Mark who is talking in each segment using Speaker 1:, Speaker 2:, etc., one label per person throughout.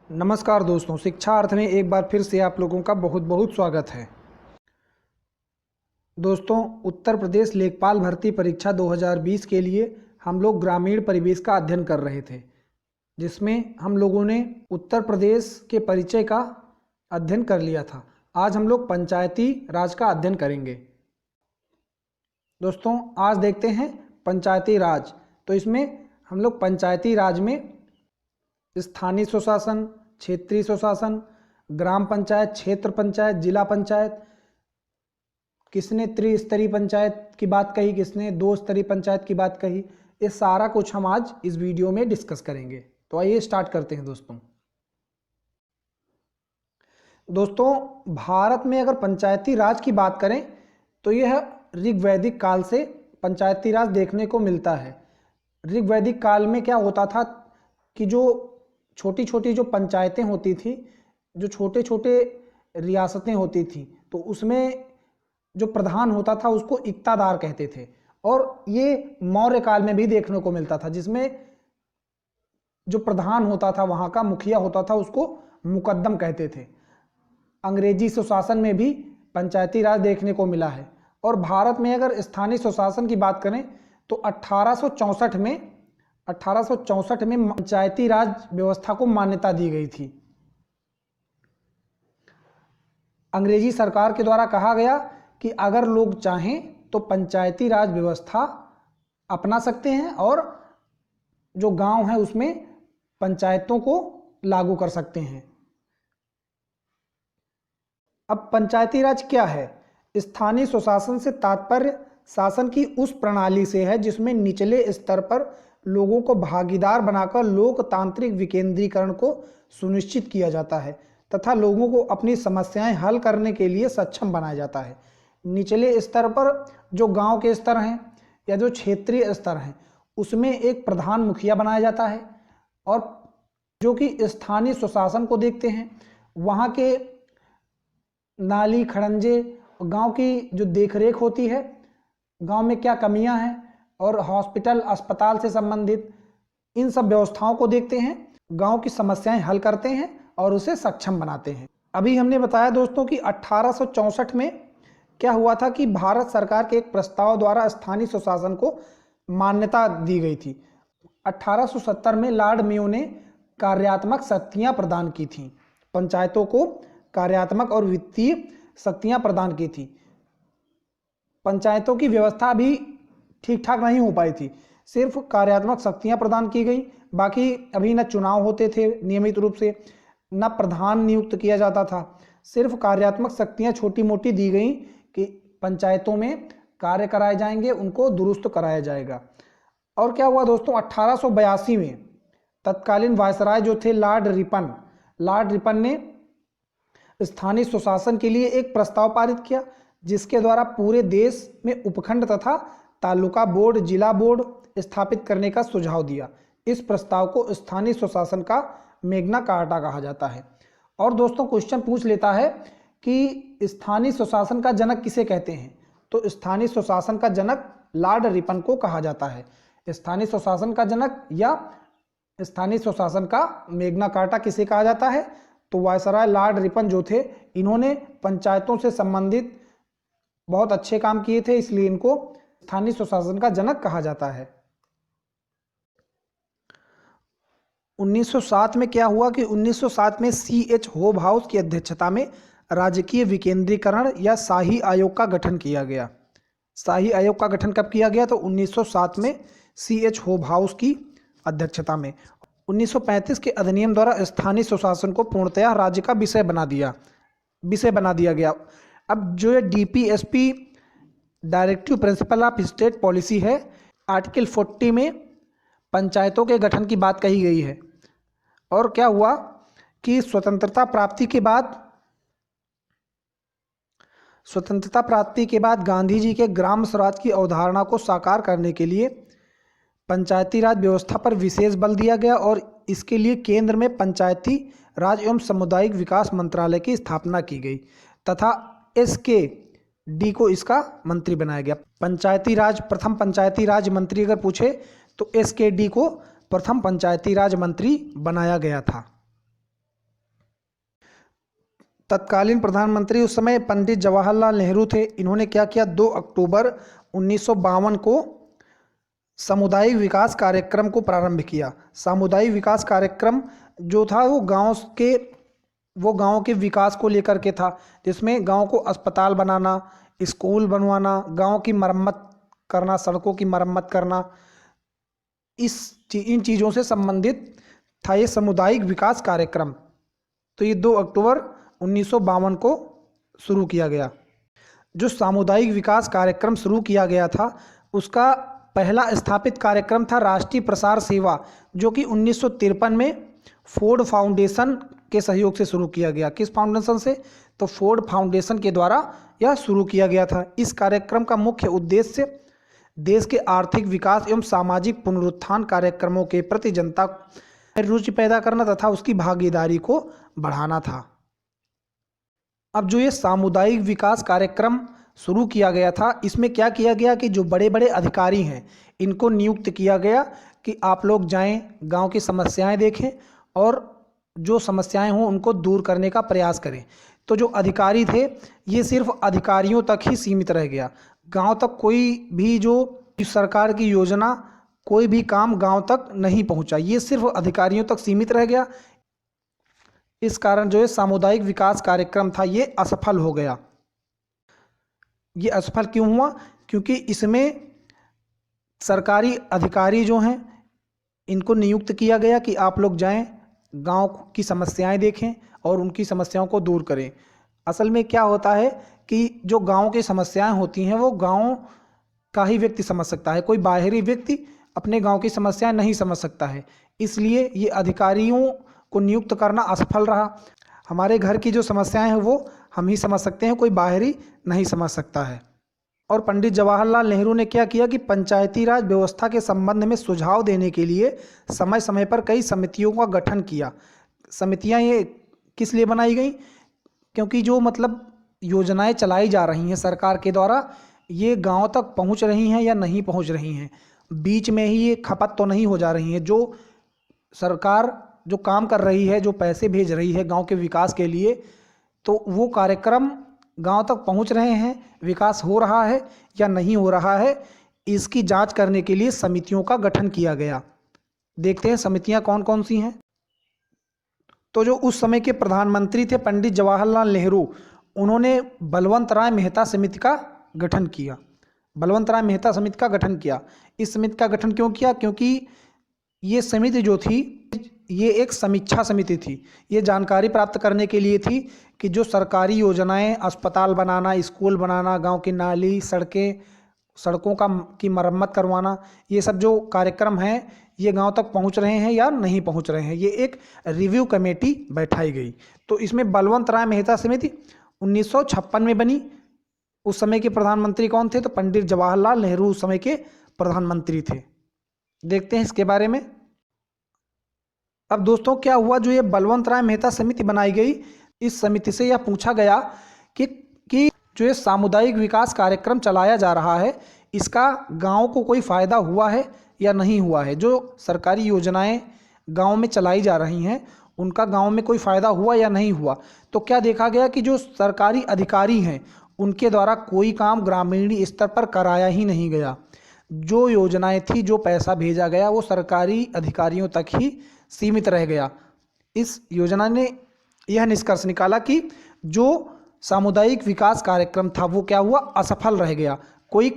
Speaker 1: नमस्कार दोस्तों, शिक्षा अर्थ में एक बार फिर से आप लोगों का बहुत बहुत स्वागत है। दोस्तों, उत्तर प्रदेश लेखपाल भर्ती परीक्षा 2020 के लिए हम लोग ग्रामीण परिवेश का अध्ययन कर रहे थे, जिसमें हम लोगों ने उत्तर प्रदेश के परिचय का अध्ययन कर लिया था। आज हम लोग पंचायती राज का अध्ययन करेंगे। दोस्तों, आज देखते हैं पंचायती राज। तो इसमें हम लोग पंचायती राज में स्थानीय स्वशासन, क्षेत्रीय स्वशासन, ग्राम पंचायत, क्षेत्र पंचायत, जिला पंचायत, किसने त्रिस्तरीय पंचायत की बात कही, किसने दो स्तरीय पंचायत की बात कही, ये सारा कुछ हम आज इस वीडियो में डिस्कस करेंगे। तो आइए स्टार्ट करते हैं। दोस्तों, भारत में अगर पंचायती राज की बात करें तो यह ऋग्वैदिक काल से पंचायती राज देखने को मिलता है। ऋग्वैदिक काल में क्या होता था कि जो छोटी छोटी जो पंचायतें होती थी, जो छोटे छोटे रियासतें होती थी, तो उसमें जो प्रधान होता था उसको इक्तादार कहते थे। और ये मौर्य काल में भी देखने को मिलता था, जिसमें जो प्रधान होता था, वहाँ का मुखिया होता था, उसको मुकद्दम कहते थे। अंग्रेजी स्वशासन में भी पंचायती राज देखने को मिला है। और भारत में अगर स्थानीय स्वशासन की बात करें तो 1864 में पंचायती राज व्यवस्था को मान्यता दी गई थी। अंग्रेजी सरकार के द्वारा कहा गया कि अगर लोग चाहें तो पंचायती राज व्यवस्था अपना सकते हैं और जो गांव है उसमें पंचायतों को लागू कर सकते हैं। अब पंचायती राज क्या है? स्थानीय स्वशासन से तात्पर्य शासन की उस प्रणाली से है जिसमें निचले स्तर पर लोगों को भागीदार बनाकर लोकतांत्रिक विकेंद्रीकरण को सुनिश्चित किया जाता है तथा लोगों को अपनी समस्याएं हल करने के लिए सक्षम बनाया जाता है। निचले स्तर पर जो गांव के स्तर हैं या जो क्षेत्रीय स्तर हैं, उसमें एक प्रधान मुखिया बनाया जाता है और जो कि स्थानीय स्वशासन को देखते हैं। वहाँ के नाली खड़ंजे, गांव की जो देखरेख होती है, गांव में क्या कमियां हैं और हॉस्पिटल अस्पताल से संबंधित इन सब व्यवस्थाओं को देखते हैं, गांव की समस्याएं हल करते हैं और उसे सक्षम बनाते हैं। अभी हमने बताया दोस्तों कि 1864 में क्या हुआ था कि भारत सरकार के एक प्रस्ताव द्वारा स्थानीय स्वशासन को मान्यता दी गई थी। 1870 में लॉर्ड मेयो ने कार्यात्मक शक्तियां प्रदान की थी, पंचायतों को कार्यात्मक और वित्तीय शक्तियां प्रदान की थी। पंचायतों की व्यवस्था भी ठीक ठाक नहीं हो पाई थी, सिर्फ कार्यात्मक शक्तियां प्रदान की गई। बाकी अभी न चुनाव होते थे नियमित रूप से, न प्रधान नियुक्त किया जाता था, सिर्फ कार्यात्मक शक्तियां छोटी मोटी दी गई कि पंचायतों में कार्य कराए जाएंगे, उनको दुरुस्त कराया जाएगा। और क्या हुआ दोस्तों, 1882 में तत्कालीन वायसराय जो थे लॉर्ड रिपन ने स्थानीय स्वशासन के लिए एक प्रस्ताव पारित किया, जिसके द्वारा पूरे देश में उपखंड तथा तालुका बोर्ड, जिला बोर्ड स्थापित करने का सुझाव दिया। इस प्रस्ताव को स्थानीय स्वशासन का मैग्ना कार्टा कहा जाता है। और दोस्तों, क्वेश्चन पूछ लेता है कि स्थानीय स्वशासन का जनक किसे कहते हैं? तो स्थानीय स्वशासन का जनक लॉर्ड रिपन को कहा जाता है। स्थानीय स्वशासन का जनक या स्थानीय स्वशासन का मैग्ना कार्टा किसे कहा जाता है? तो वायसराय लॉर्ड रिपन जो थे, इन्होंने पंचायतों से संबंधित बहुत अच्छे काम किए थे, इसलिए इनको स्थानीय स्वशासन का जनक कहा जाता है। 1907 में क्या हुआ कि 1907 में C.H. होबहाउस की अध्यक्षता में राजकीय विकेंद्रीकरण या शाही आयोग का गठन किया गया। शाही आयोग का गठन कब किया गया? तो 1907 में C.H. होबहाउस की अध्यक्षता में। 1935 के अधिनियम द्वारा स्थानीय स्वशासन को पूर्णतया राज्य का विषय बना दिया गया। अब जो ये DPSP directive principle of state policy है, आर्टिकल 40 में पंचायतों के गठन की बात कही गई है। और क्या हुआ कि स्वतंत्रता प्राप्ति के बाद गांधी जी के ग्राम स्वराज की अवधारणा को साकार करने के लिए पंचायती राज व्यवस्था पर विशेष बल दिया गया और इसके लिए केंद्र में पंचायती राज एवं सामुदायिक विकास मंत्रालय की स्थापना की गई तथा SKD को इसका मंत्री बनाया गया। प्रथम पंचायती राज मंत्री अगर पूछे तो SKD को प्रथम पंचायती राज मंत्री बनाया गया था। तत्कालीन प्रधानमंत्री उस समय पंडित जवाहरलाल नेहरू थे। इन्होंने क्या किया, 2 अक्टूबर 1952 को सामुदायिक विकास कार्यक्रम को प्रारंभ किया। सामुदायिक विकास कार्यक्रम जो था वो गांव के विकास को लेकर के था, जिसमें गांव को अस्पताल बनाना, स्कूल बनवाना, गांव की मरम्मत करना, सड़कों की मरम्मत करना, इन चीज़ों से संबंधित था ये सामुदायिक विकास कार्यक्रम। तो ये 2 अक्टूबर 1952 को शुरू किया गया। जो सामुदायिक विकास कार्यक्रम शुरू किया गया था, उसका पहला स्थापित कार्यक्रम था राष्ट्रीय प्रसार सेवा, जो कि 1953 में फोर्ड फाउंडेशन के सहयोग से शुरू किया गया। किस फाउंडेशन से? तो फोर्ड फाउंडेशन के द्वारा यह शुरू किया गया था। इस कार्यक्रम का मुख्य उद्देश्य देश के आर्थिक विकास एवं सामाजिक पुनरुत्थान कार्यक्रमों के प्रति जनता में रुचि पैदा करना तथा उसकी भागीदारी को बढ़ाना था। अब जो ये सामुदायिक विकास कार्यक्रम शुरू किया गया था, इसमें क्या किया गया कि जो बड़े बड़े अधिकारी हैं, इनको नियुक्त किया गया कि आप लोग जाएं, गांव की समस्याएं देखें और जो समस्याएं हों उनको दूर करने का प्रयास करें। तो जो अधिकारी थे, ये सिर्फ अधिकारियों तक ही सीमित रह गया। गांव तक कोई भी जो सरकार की योजना, कोई भी काम गांव तक नहीं पहुंचा। ये सिर्फ अधिकारियों तक सीमित रह गया। इस कारण जो है सामुदायिक विकास कार्यक्रम था, ये असफल हो गया। ये असफल क्यों हुआ? क्योंकि इसमें सरकारी अधिकारी जो हैं, इनको नियुक्त किया गया कि आप लोग जाएं, गांव की समस्याएं देखें और उनकी समस्याओं को दूर करें। असल में क्या होता है कि जो गांव की समस्याएं होती हैं, वो गांव का ही व्यक्ति समझ सकता है। कोई बाहरी व्यक्ति अपने गांव की समस्याएं नहीं समझ सकता है। इसलिए ये अधिकारियों को नियुक्त करना असफल रहा। हमारे घर की जो समस्याएं हैं वो हम ही समझ सकते हैं, कोई बाहरी नहीं समझ सकता है। और पंडित जवाहरलाल नेहरू ने क्या किया कि पंचायती राज व्यवस्था के संबंध में सुझाव देने के लिए समय समय पर कई समितियों का गठन किया। समितियां ये किस लिए बनाई गई? क्योंकि जो योजनाएं चलाई जा रही हैं सरकार के द्वारा, ये गांव तक पहुंच रही हैं या नहीं पहुंच रही हैं, बीच में ही ये खपत तो नहीं हो जा रही हैं। जो सरकार जो काम कर रही है, जो पैसे भेज रही है गांव के विकास के लिए, तो वो कार्यक्रम गांव तक पहुंच रहे हैं, विकास हो रहा है या नहीं हो रहा है, इसकी जांच करने के लिए समितियों का गठन किया गया। देखते हैं समितियां कौन कौन सी हैं। तो जो उस समय के प्रधानमंत्री थे पंडित जवाहरलाल नेहरू, उन्होंने बलवंत राय मेहता समिति का गठन किया। बलवंत राय मेहता समिति का गठन किया। इस समिति का गठन क्यों किया? क्योंकि ये समिति जो थी, ये एक समीक्षा समिति थी। ये जानकारी प्राप्त करने के लिए थी कि जो सरकारी योजनाएं, अस्पताल बनाना, स्कूल बनाना, गांव की नाली, सड़कों की मरम्मत करवाना, ये सब जो कार्यक्रम हैं, ये गांव तक पहुंच रहे हैं या नहीं पहुंच रहे हैं। ये एक रिव्यू कमेटी बैठाई गई। तो इसमें बलवंत राय मेहता समिति 1956 में बनी। उस समय के प्रधानमंत्री कौन थे? तो पंडित जवाहरलाल नेहरू उस समय के प्रधानमंत्री थे। देखते हैं इसके बारे में। अब दोस्तों क्या हुआ, जो ये बलवंत राय मेहता समिति बनाई गई, इस समिति से यह पूछा गया कि जो ये सामुदायिक विकास कार्यक्रम चलाया जा रहा है, इसका गांव को कोई फ़ायदा हुआ है या नहीं हुआ है। जो सरकारी योजनाएं गांव में चलाई जा रही हैं, उनका गांव में कोई फ़ायदा हुआ या नहीं हुआ। तो क्या देखा गया कि जो सरकारी अधिकारी हैं, उनके द्वारा कोई काम ग्रामीण स्तर पर कराया ही नहीं गया। जो योजनाएं थी, जो पैसा भेजा गया, वो सरकारी अधिकारियों तक ही सीमित रह गया। इस योजना ने यह निष्कर्ष निकाला कि जो सामुदायिक विकास कार्यक्रम था, वो क्या हुआ? असफल रह गया। कोई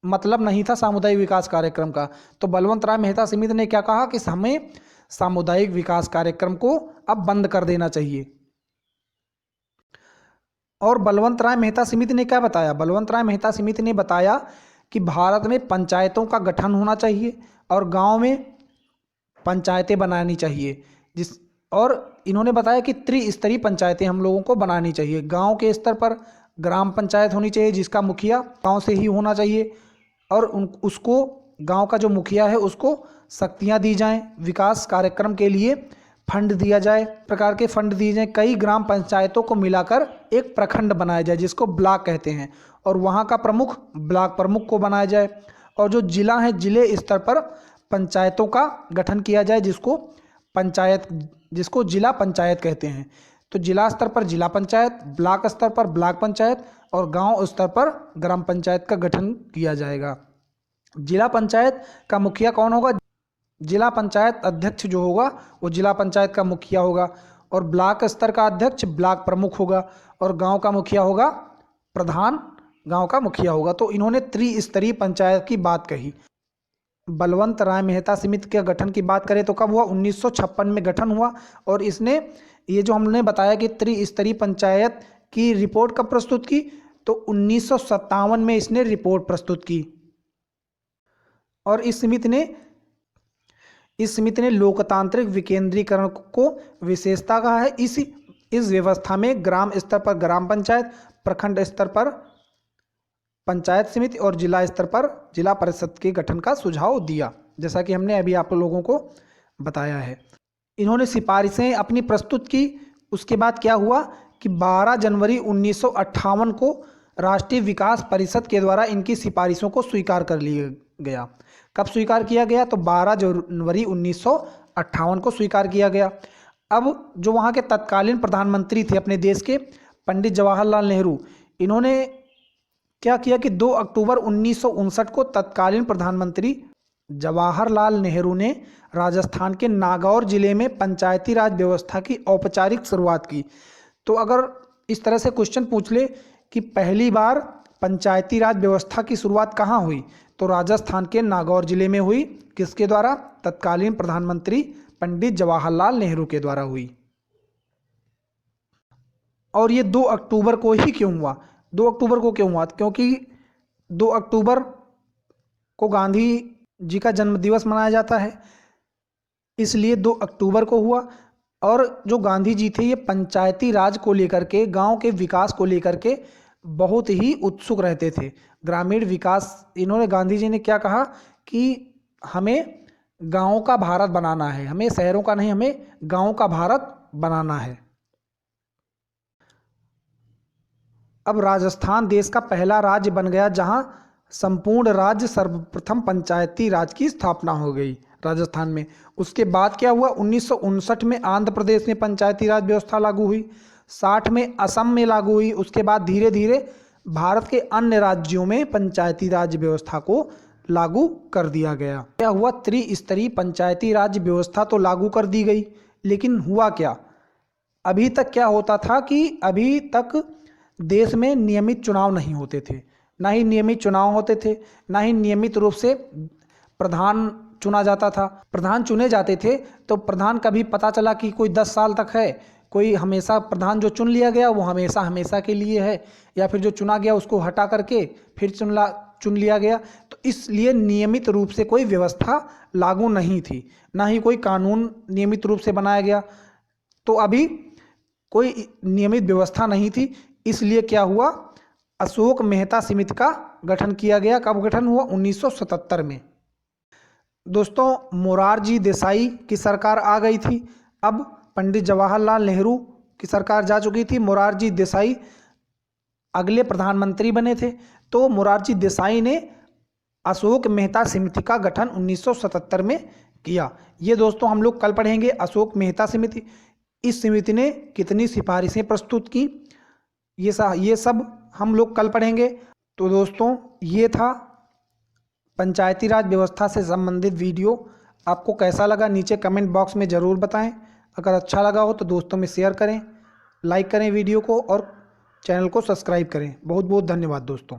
Speaker 1: मतलब नहीं था सामुदायिक विकास कार्यक्रम का। तो बलवंत राय मेहता समिति ने क्या कहा कि हमें सामुदायिक विकास कार्यक्रम को अब बंद कर देना चाहिए। और बलवंत राय मेहता समिति ने क्या बताया? बलवंत राय मेहता समिति ने बताया कि भारत में पंचायतों का गठन होना चाहिए और गांव में पंचायतें बनानी चाहिए। और इन्होंने बताया कि त्रिस्तरीय पंचायतें हम लोगों को बनानी चाहिए। गांव के स्तर पर ग्राम पंचायत होनी चाहिए, जिसका मुखिया गांव से ही होना चाहिए, और उसको गांव का जो मुखिया है उसको शक्तियां दी जाएं, विकास कार्यक्रम के लिए फंड दिया जाए, प्रकार के फंड दिए जाएं। कई ग्राम पंचायतों को मिलाकर एक प्रखंड बनाया जाए, जिसको ब्लॉक कहते हैं, और वहाँ का प्रमुख ब्लॉक प्रमुख को बनाया जाए। और जो जिला है, जिले स्तर पर पंचायतों का गठन किया जाए, जिसको जिला पंचायत कहते हैं। तो जिला स्तर पर जिला पंचायत, ब्लॉक स्तर पर ब्लॉक पंचायत और गांव स्तर पर ग्राम पंचायत का गठन किया जाएगा। जिला पंचायत का मुखिया कौन होगा? जिला पंचायत अध्यक्ष जो होगा वो जिला पंचायत का मुखिया होगा, और ब्लॉक स्तर का अध्यक्ष ब्लॉक प्रमुख होगा, और गांव का मुखिया होगा प्रधान गांव का मुखिया होगा। तो इन्होंने त्रिस्तरीय पंचायत की बात कही। बलवंत राय मेहता समिति के गठन की बात करें तो कब हुआ? 1956 में गठन हुआ, और इसने ये जो हमने बताया कि त्रिस्तरीय पंचायत की रिपोर्ट कब प्रस्तुत की, तो 1957 में इसने रिपोर्ट प्रस्तुत की। और इस समिति ने लोकतांत्रिक विकेंद्रीकरण को विशेषता कहा है। इस व्यवस्था में ग्राम स्तर पर ग्राम पंचायत, प्रखंड स्तर पर पंचायत समिति और जिला स्तर पर जिला परिषद के गठन का सुझाव दिया, जैसा कि हमने अभी आप लोगों को बताया है। इन्होंने सिफारिशें अपनी प्रस्तुत की। उसके बाद क्या हुआ कि 12 जनवरी 1958 को राष्ट्रीय विकास परिषद के द्वारा इनकी सिफारिशों को स्वीकार कर लिया गया। कब स्वीकार किया गया? तो 12 जनवरी 1958 को स्वीकार किया गया। अब जो वहाँ के तत्कालीन प्रधानमंत्री थे अपने देश के, पंडित जवाहरलाल नेहरू, इन्होंने क्या किया कि 2 अक्टूबर 1959 को तत्कालीन प्रधानमंत्री जवाहरलाल नेहरू ने राजस्थान के नागौर जिले में पंचायती राज व्यवस्था की औपचारिक शुरुआत की। तो अगर इस तरह से क्वेश्चन पूछ ले कि पहली बार पंचायती राज व्यवस्था की शुरुआत कहाँ हुई, तो राजस्थान के नागौर जिले में हुई। किसके द्वारा? तत्कालीन प्रधानमंत्री पंडित जवाहरलाल नेहरू के द्वारा हुई। और ये 2 अक्टूबर को ही क्यों हुआ? 2 अक्टूबर को क्यों हुआ? क्योंकि 2 अक्टूबर को गांधी जी का जन्म दिवस मनाया जाता है, इसलिए 2 अक्टूबर को हुआ। और जो गांधी जी थे ये पंचायती राज को लेकर के, गांव के विकास को लेकर के बहुत ही उत्सुक रहते थे। ग्रामीण विकास, इन्होंने, गांधी जी ने क्या कहा कि हमें गाँव का भारत बनाना है, हमें शहरों का नहीं, हमें गाँव का भारत बनाना है। अब राजस्थान देश का पहला राज्य बन गया जहां संपूर्ण राज्य सर्वप्रथम पंचायती राज की स्थापना हो गई राजस्थान में। उसके बाद क्या हुआ? 1959 में आंध्र प्रदेश में पंचायती राज व्यवस्था लागू हुई, 60 में असम में लागू हुई। उसके बाद धीरे धीरे भारत के अन्य राज्यों में पंचायती राज व्यवस्था को लागू कर दिया गया। क्या हुआ? त्रिस्तरीय पंचायती राज व्यवस्था तो लागू कर दी गई, लेकिन हुआ क्या? अभी तक क्या होता था कि अभी तक देश में नियमित चुनाव नहीं होते थे, ना ही नियमित चुनाव होते थे, ना ही नियमित रूप से प्रधान चुना जाता था। प्रधान चुने जाते थे तो प्रधान कभी पता चला कि कोई 10 साल तक है, कोई हमेशा प्रधान जो चुन लिया गया वो हमेशा हमेशा के लिए है, या फिर जो चुना गया उसको हटा करके फिर चुन लिया गया। तो इसलिए नियमित रूप से कोई व्यवस्था लागू नहीं थी, ना ही कोई कानून नियमित रूप से बनाया गया। तो अभी कोई नियमित व्यवस्था नहीं थी, इसलिए क्या हुआ? अशोक मेहता समिति का गठन किया गया। कब गठन हुआ? 1977 में। दोस्तों, मोरारजी देसाई की सरकार आ गई थी। अब पंडित जवाहरलाल नेहरू की सरकार जा चुकी थी, मोरारजी देसाई अगले प्रधानमंत्री बने थे। तो मोरारजी देसाई ने अशोक मेहता समिति का गठन 1977 में किया। ये दोस्तों हम लोग कल पढ़ेंगे अशोक मेहता समिति। इस समिति ने कितनी सिफारिशें प्रस्तुत की, ये सब हम लोग कल पढ़ेंगे। तो दोस्तों ये था पंचायती राज व्यवस्था से संबंधित वीडियो। आपको कैसा लगा नीचे कमेंट बॉक्स में ज़रूर बताएं। अगर अच्छा लगा हो तो दोस्तों में शेयर करें, लाइक करें वीडियो को और चैनल को सब्सक्राइब करें। बहुत बहुत धन्यवाद दोस्तों।